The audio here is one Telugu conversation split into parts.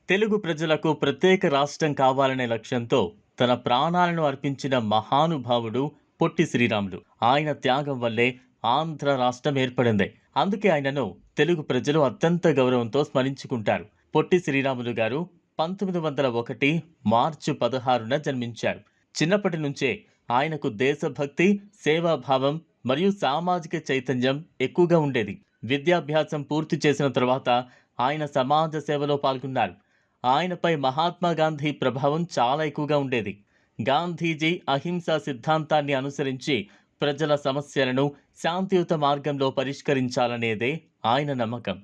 తెలుగు ప్రజలకు ప్రత్యేక రాష్ట్రం కావాలనే లక్ష్యంతో తన ప్రాణాలను అర్పించిన మహానుభావుడు పొట్టి శ్రీరాములు. ఆయన త్యాగం వల్లే ఆంధ్ర రాష్ట్రం ఏర్పడింది. అందుకే ఆయనను తెలుగు ప్రజలు అత్యంత గౌరవంతో స్మరించుకుంటారు. పొట్టి శ్రీరాములు గారు 1901 మార్చి 16న జన్మించారు. చిన్నప్పటి నుంచే ఆయనకు దేశభక్తి, సేవాభావం మరియు సామాజిక చైతన్యం ఎక్కువగా ఉండేది. విద్యాభ్యాసం పూర్తి చేసిన తర్వాత ఆయన సమాజ సేవలో పాల్గొన్నారు. ఆయనపై మహాత్మా గాంధీ ప్రభావం చాలా ఎక్కువగా ఉండేది. గాంధీజీ అహింసా సిద్ధాంతాన్ని అనుసరించి ప్రజల సమస్యలను శాంతియుత మార్గంలో పరిష్కరించాలనేదే ఆయన నమ్మకం.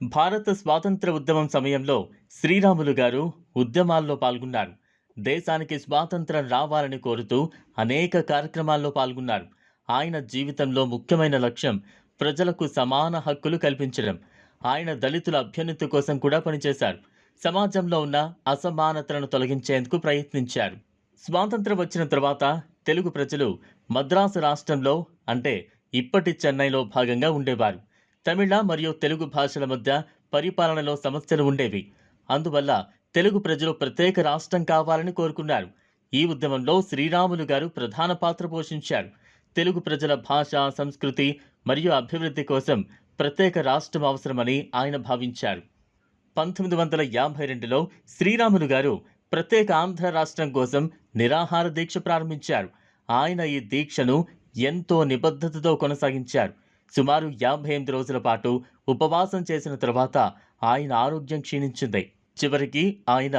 భారత స్వాతంత్ర ఉద్యమం సమయంలో శ్రీరాములు గారు ఉద్యమాల్లో పాల్గొన్నారు. దేశానికి స్వాతంత్రం రావాలని కోరుతూ అనేక కార్యక్రమాల్లో పాల్గొన్నారు. ఆయన జీవితంలో ముఖ్యమైన లక్ష్యం ప్రజలకు సమాన హక్కులు కల్పించడం. ఆయన దళితుల అభ్యున్నతి కోసం కూడా పనిచేశారు. సమాజంలో ఉన్న అసమానతలను తొలగించేందుకు ప్రయత్నించారు. స్వాతంత్రం వచ్చిన తర్వాత తెలుగు ప్రజలు మద్రాసు రాష్ట్రంలో, అంటే ఇప్పటి చెన్నైలో భాగంగా ఉండేవారు. తమిళ మరియు తెలుగు భాషల మధ్య పరిపాలనలో సమస్యలు ఉండేవి. అందువల్ల తెలుగు ప్రజలు ప్రత్యేక రాష్ట్రం కావాలని కోరుకున్నారు. ఈ ఉద్యమంలో శ్రీరాములు గారు ప్రధాన పాత్ర పోషించారు. తెలుగు ప్రజల భాష, సంస్కృతి మరియు అభివృద్ధి కోసం ప్రత్యేక రాష్ట్రం అవసరమని ఆయన భావించారు. 1952లో శ్రీరాములు గారు ప్రత్యేక ఆంధ్ర రాష్ట్రం కోసం నిరాహార దీక్ష ప్రారంభించారు. ఆయన ఈ దీక్షను ఎంతో నిబద్ధతతో కొనసాగించారు. సుమారు 58 రోజుల పాటు ఉపవాసం చేసిన తర్వాత ఆయన ఆరోగ్యం క్షీణించింది. చివరికి ఆయన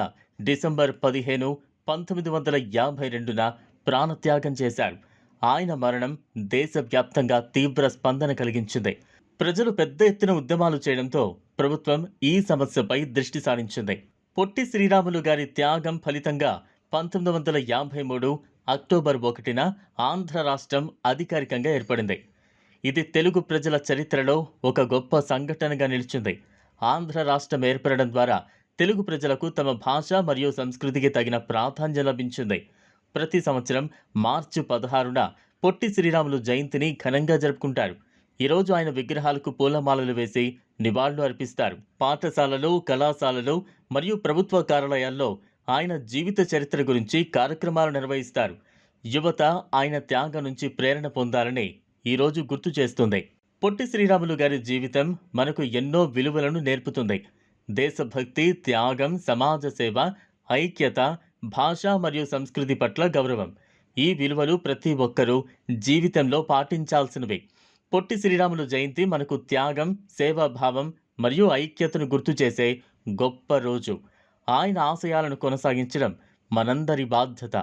డిసెంబర్ 15, 1952న ప్రాణత్యాగం చేశారు. ఆయన మరణం దేశవ్యాప్తంగా తీవ్ర స్పందన కలిగించింది. ప్రజలు పెద్ద ఎత్తున ఉద్యమాలు చేయడంతో ప్రభుత్వం ఈ సమస్యపై దృష్టి సారించింది. పొట్టి శ్రీరాములు గారి త్యాగం ఫలితంగా 1953 అక్టోబర్ 1న ఆంధ్ర రాష్ట్రం అధికారికంగా ఏర్పడింది. ఇది తెలుగు ప్రజల చరిత్రలో ఒక గొప్ప సంఘటనగా నిలిచింది. ఆంధ్ర రాష్ట్రం ఏర్పడడం ద్వారా తెలుగు ప్రజలకు తమ భాష మరియు సంస్కృతికి తగిన ప్రాధాన్యం లభించింది. ప్రతి సంవత్సరం మార్చి 16న పొట్టి శ్రీరాములు జయంతిని ఘనంగా జరుపుకుంటారు. ఈరోజు ఆయన విగ్రహాలకు పూలమాలలు వేసి నివాళులు అర్పిస్తారు. పాఠశాలలు, కళాశాలలు మరియు ప్రభుత్వ కార్యాలయాల్లో ఆయన జీవిత చరిత్ర గురించి కార్యక్రమాలు నిర్వహిస్తారు. యువత ఆయన త్యాగం నుంచి ప్రేరణ పొందాలని ఈరోజు గుర్తు చేస్తుంది. పొట్టి శ్రీరాములు గారి జీవితం మనకు ఎన్నో విలువలను నేర్పుతుంది. దేశభక్తి, త్యాగం, సమాజ సేవ, ఐక్యత, భాష మరియు సంస్కృతి పట్ల గౌరవం. ఈ విలువలు ప్రతి ఒక్కరూ జీవితంలో పాటించాల్సినవి. పొట్టి శ్రీరాములు జయంతి మనకు త్యాగం, సేవాభావం మరియు ఐక్యతను గుర్తు చేసే గొప్ప రోజు. ఆయన ఆశయాలను కొనసాగించడం మనందరి బాధ్యత.